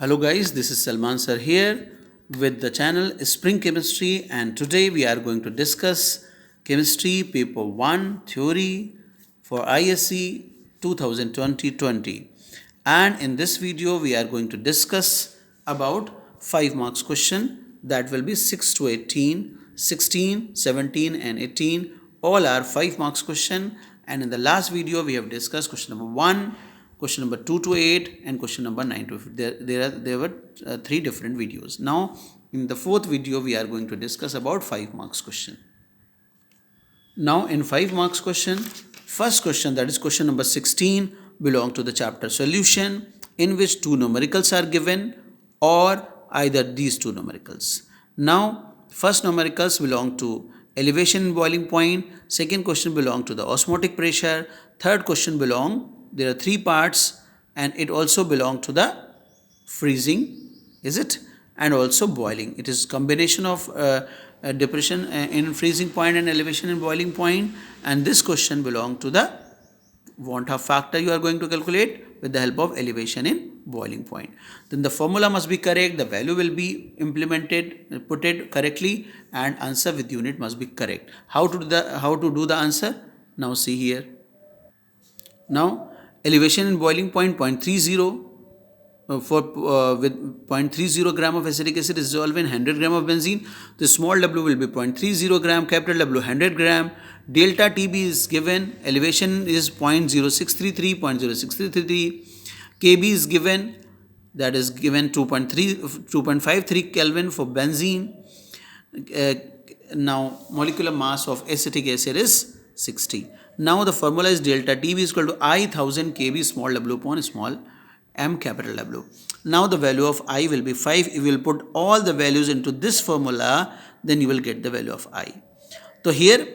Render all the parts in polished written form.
Hello guys, this is Salman sir here with the channel Spring Chemistry, and today we are going to discuss Chemistry Paper 1 Theory for ISC 2020. And in this video we are going to discuss about 5 marks question that will be 6 to 18, 16, 17 and 18. All are 5 marks question, and in the last video we have discussed question number 1, question number 2 to 8 and question number 9 to 15. There were 3 different videos. Now in the fourth video we are going to discuss about 5 marks question. Now in 5 marks question, first question, that is question number 16, belong to the chapter solution, in which 2 numericals are given or either these 2 numericals. Now first numericals belong to elevation in boiling point, second question belong to the osmotic pressure, third question there are 3 parts, and it also belong to the freezing, is it, and also boiling. It is combination of depression in freezing point and elevation in boiling point, and this question belong to the want half factor you are going to calculate with the help of elevation in boiling point. Then the formula must be correct, the value will be implemented, put it correctly, and answer with unit must be correct. How to do the answer? Now see here. Now elevation in boiling point 0.30 with 0.30 gram of acetic acid is dissolved in 100 gram of benzene. The small w will be 0.30 gram, capital W 100 gram. Delta TB is given, elevation is 0.0633, KB is given, that is given 2.53 Kelvin for benzene. Now molecular mass of acetic acid is 60. Now the formula is delta TB is equal to I 1000 KB small w upon small m capital W. Now the value of I will be 5. If you will put all the values into this formula, then you will get the value of I. So here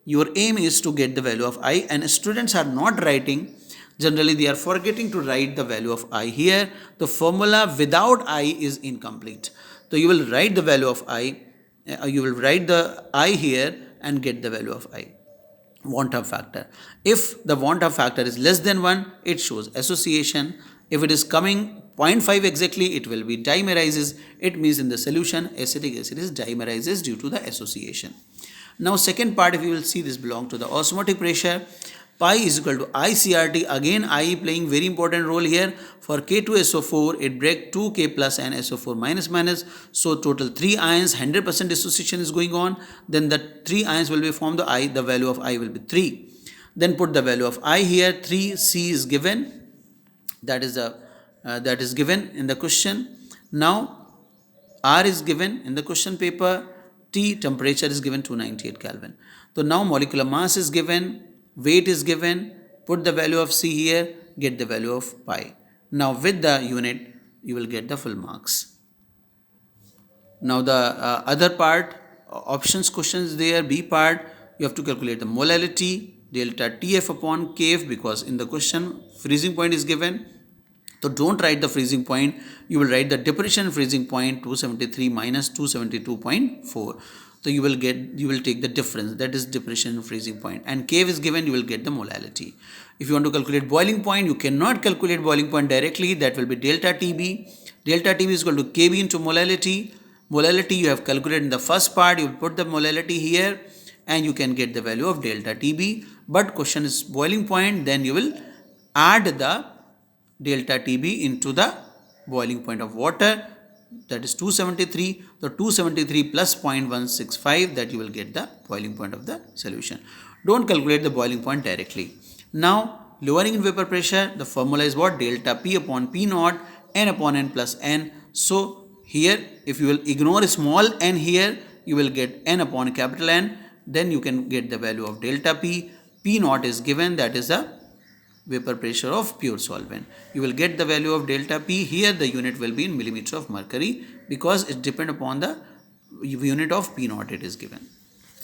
your aim is to get the value of I, and students are not writing. Generally they are forgetting to write the value of I here. The formula without I is incomplete. So you will write the value of I, you will write the I here and get the value of I. Want half factor. If the want half factor is less than 1, it shows association. If it is coming 0.5 exactly, it will be dimerizes. It means in the solution acetic acid is dimerizes due to the association. Now second part, if you will see, this belong to the osmotic pressure. Pi is equal to ICRT. Again I playing very important role here. For K2SO4 it break 2K plus and SO4 minus minus. So total 3 ions, 100% dissociation is going on. Then the 3 ions will be formed, the value of I will be 3. Then put the value of I here, 3. C is given, that is given in the question. Now R is given in the question paper. T temperature is given 298 Kelvin. So now molecular mass is given, weight is given, put the value of C here, get the value of pi. Now with the unit you will get the full marks. Now the other part, options questions there, B part, you have to calculate the molality, delta TF upon KF, because in the question freezing point is given. So don't write the freezing point, you will write the depression freezing point 273 minus 272.4. So you will take the difference, that is depression freezing point, and KF is given, you will get the molality. If you want to calculate boiling point, you cannot calculate boiling point directly, that will be delta TB. Delta TB is equal to KB into molality. Molality you have calculated in the first part, you put the molality here and you can get the value of delta TB. But question is boiling point, then you will add the delta TB into the boiling point of water, that is 273. So 273 plus 0.165, that you will get the boiling point of the solution. Don't calculate the boiling point directly. Now lowering in vapor pressure, the formula is what? Delta P upon P naught, N upon N plus N. So here if you will ignore small n here, you will get N upon capital N, then you can get the value of delta P. P naught is given, that is the vapor pressure of pure solvent. You will get the value of delta P. Here the unit will be in millimeter of mercury, because it depends upon the unit of P naught it is given.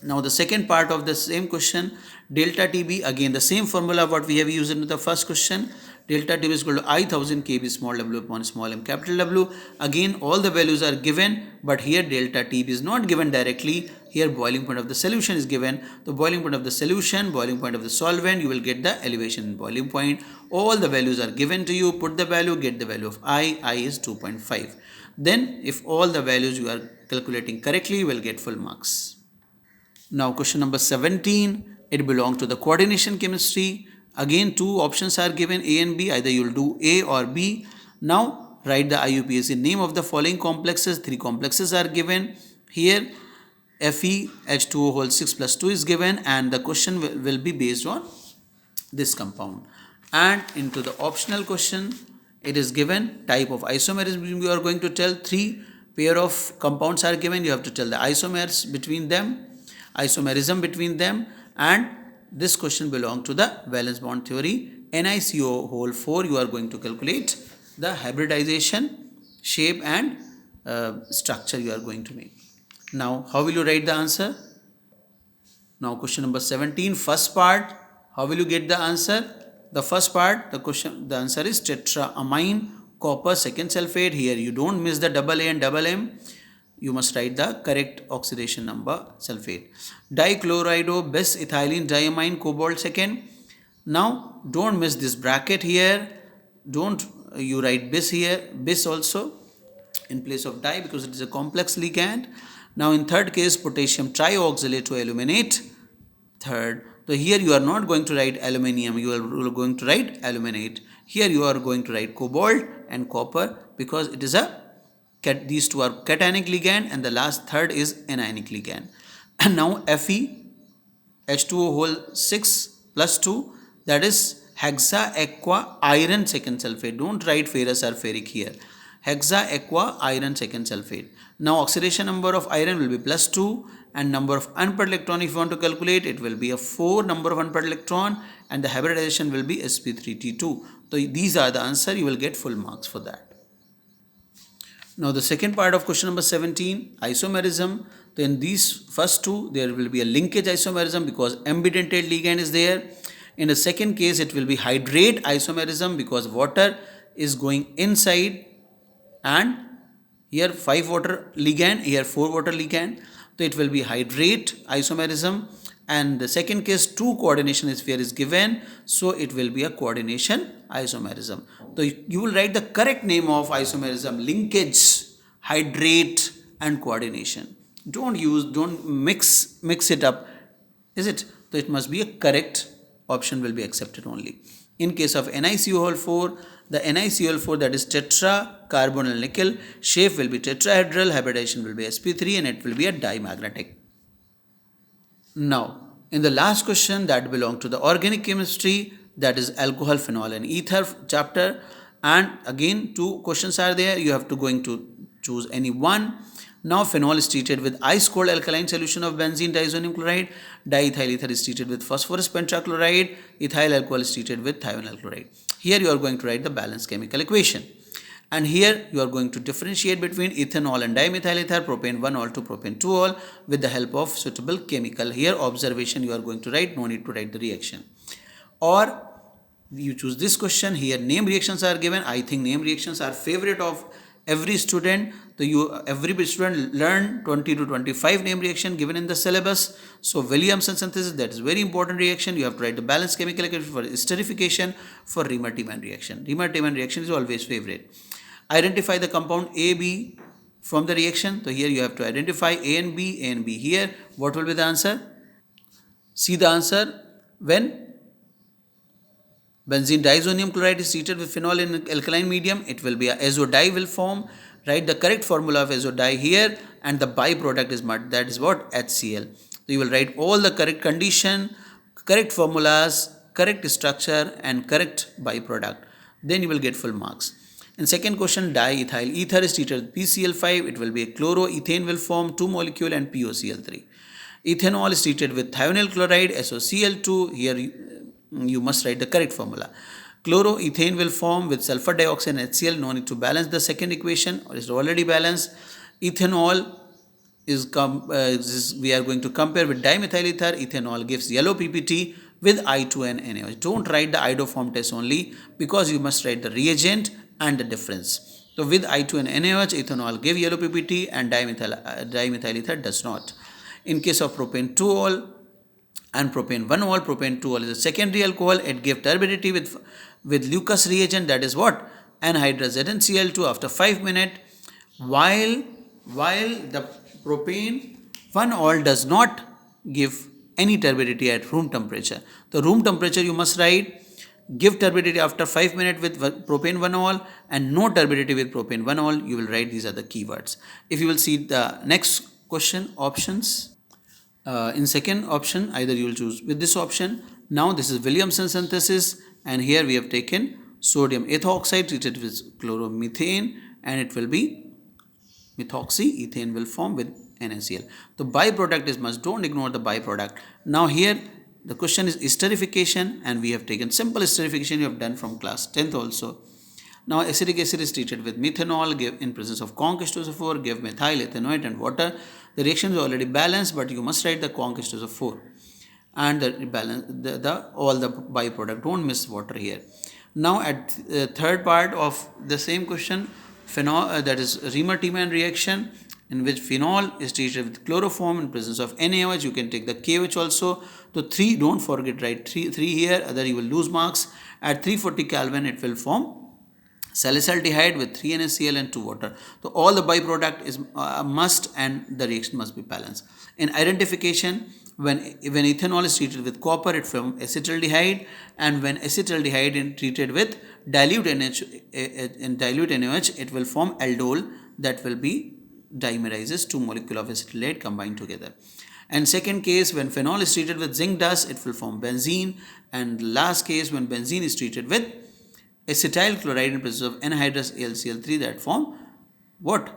Now the second part of the same question, delta TB, again the same formula what we have used in the first question. delta T is equal to I 1000 kb small w upon small m capital W. Again, all the values are given, but here delta T is not given directly. Here boiling point of the solution is given. The boiling point of the solution, boiling point of the solvent, you will get the elevation in boiling point. All the values are given to you. Put the value, get the value of I is 2.5. Then if all the values you are calculating correctly, you will get full marks. Now question number 17, it belongs to the coordination chemistry. Again, two options are given, A and B. Either you will do A or B. Now write the IUPAC name of the following complexes. Three complexes are given. Here FeH2O whole 6 plus 2 is given, and the question will be based on this compound. And into the optional question, it is given type of isomerism you are going to tell. Three pair of compounds are given. You have to tell the isomers between them, isomerism between them, and this question belongs to the valence bond theory. NiCO whole 4, you are going to calculate the hybridization, shape and structure you are going to make. Now, how will you write the answer? Now, question number 17, first part, how will you get the answer? The first part, the answer is tetraamine copper second sulfate. Here you don't miss the double A and double M. You must write the correct oxidation number sulfate. Dichlorido bis ethylene diamine cobalt second. Now don't miss this bracket here. Don't you write bis here, bis also in place of di because it is a complex ligand. Now in third case, potassium trioxalate to aluminate. Third, so here you are not going to write aluminium, you are going to write aluminate. Here you are going to write cobalt and copper because it is these two are cationic ligand, and the last third is anionic ligand. And now Fe H2O whole 6 plus 2, that is hexa aqua iron second sulfate. Don't write ferrous or ferric here. Hexa aqua iron second sulfate. Now oxidation number of iron will be plus 2, and number of unpaired electron, if you want to calculate, it will be a 4 number of unpaired electron, and the hybridization will be sp3t2. So these are the answer. You will get full marks for that. Now the second part of question number 17, isomerism. Then these first two, there will be a linkage isomerism because ambidentate ligand is there. In the second case, it will be hydrate isomerism because water is going inside, and here 5 water ligand, here 4 water ligand. So it will be hydrate isomerism. And the second case, 2 coordination sphere is given, so it will be a coordination isomerism. So you will write the correct name of isomerism: linkage, hydrate and coordination. Don't mix it up, is it? So it must be a correct option will be accepted only. In case of NiCO whole 4, the NiCO whole 4, that is tetra carbonyl nickel, shape will be tetrahedral, hybridization will be sp3, and it will be a dimagnetic. Now, in the last question that belongs to the organic chemistry, that is alcohol, phenol and ether chapter, and again 2 questions are there. You have to going to choose any one. Now phenol is treated with ice cold alkaline solution of benzene diazonium chloride. Diethyl ether is treated with phosphorus pentachloride. Ethyl alcohol is treated with thionyl chloride. Here you are going to write the balanced chemical equation. And here you are going to differentiate between ethanol and dimethyl ether, propane 1-ol to propane 2-ol with the help of suitable chemical. Here observation you are going to write, no need to write the reaction. Or you choose this question, here name reactions are given. I think name reactions are favorite of every student. So every student learn 20 to 25 name reaction given in the syllabus. So Williamson synthesis, that is very important reaction. You have to write the balanced chemical equation for esterification, for Riemann-Tiemann reaction. Riemann-Tiemann reaction is always favorite. Identify the compound A, B from the reaction. So here you have to identify A and B here. What will be the answer? See the answer. When benzene diazonium chloride is treated with phenol in alkaline medium, it will be a azo-di will form. Write the correct formula of azo-di here, and the byproduct is mud. That is what? HCl. So you will write all the correct condition, correct formulas, correct structure and correct byproduct. Then you will get full marks. In second question, diethyl ether is treated with PCl5. It will be a chloroethane will form 2 molecule and POCl3. Ethanol is treated with thionyl chloride, SOCl2. Here you must write the correct formula. Chloroethane will form with sulfur dioxide and HCl. No need to balance the second equation, or is already balanced. Ethanol we are going to compare with dimethyl ether. Ethanol gives yellow PPT with I2N NaOH. Don't write the iodoform test only, because you must write the reagent and the difference. So with I2N NaOH, ethanol give yellow PPT and dimethyl ether does not. In case of propane 2-ol and propane 1-ol, propane 2-ol is a secondary alcohol. It gives turbidity with Lucas reagent, that is what? Anhydrous ZnCl2 after 5 minutes, while the propane 1-ol does not give any turbidity at room temperature. The room temperature you must write give turbidity after 5 minutes with propane 1-ol and no turbidity with propane 1-ol. You will write these are the keywords. If you will see the next question options, in second option either you will choose with this option. Now this is Williamson synthesis, and here we have taken sodium ethoxide treated with chloromethane, and it will be methoxyethane will form with NaCl. The byproduct is must, don't ignore the byproduct. Now here the question is esterification, and we have taken simple esterification you have done from class 10th also. Now acetic acid is treated with methanol, give in presence of conc H2SO4, give methyl ethanoate and water. The reaction is already balanced, but you must write the conc H2SO4 and the balance all the byproduct. Don't miss water here. Now at third part of the same question, phenol, that is Riemann-Tiemann reaction, in which phenol is treated with chloroform in presence of NaOH. You can take the KOH also. So 3, don't forget, write 3 here, other you will lose marks. At 340 Kelvin it will form salicylaldehyde with 3 NaCl and 2 water. So all the byproduct is must, and the reaction must be balanced. In identification, when ethanol is treated with copper, it forms acetaldehyde, and when acetaldehyde is treated with dilute NaOH, it will form aldol, that will be dimerizes 2 molecules of acetaldehyde combined together. And second case, when phenol is treated with zinc dust, it will form benzene. And last case, when benzene is treated with acetyl chloride in presence of anhydrous AlCl3, that form what?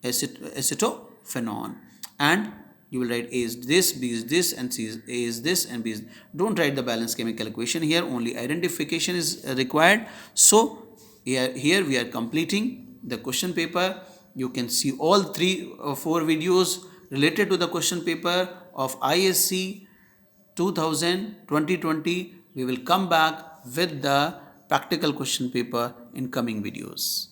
Acetophenone. And you will write A is this, B is this, and C is A is this, and B is. Don't write the balanced chemical equation here, only identification is required. So here we are completing the question paper. You can see all 3 or 4 videos related to the question paper of ISC 2020. We will come back with the practical question paper in coming videos.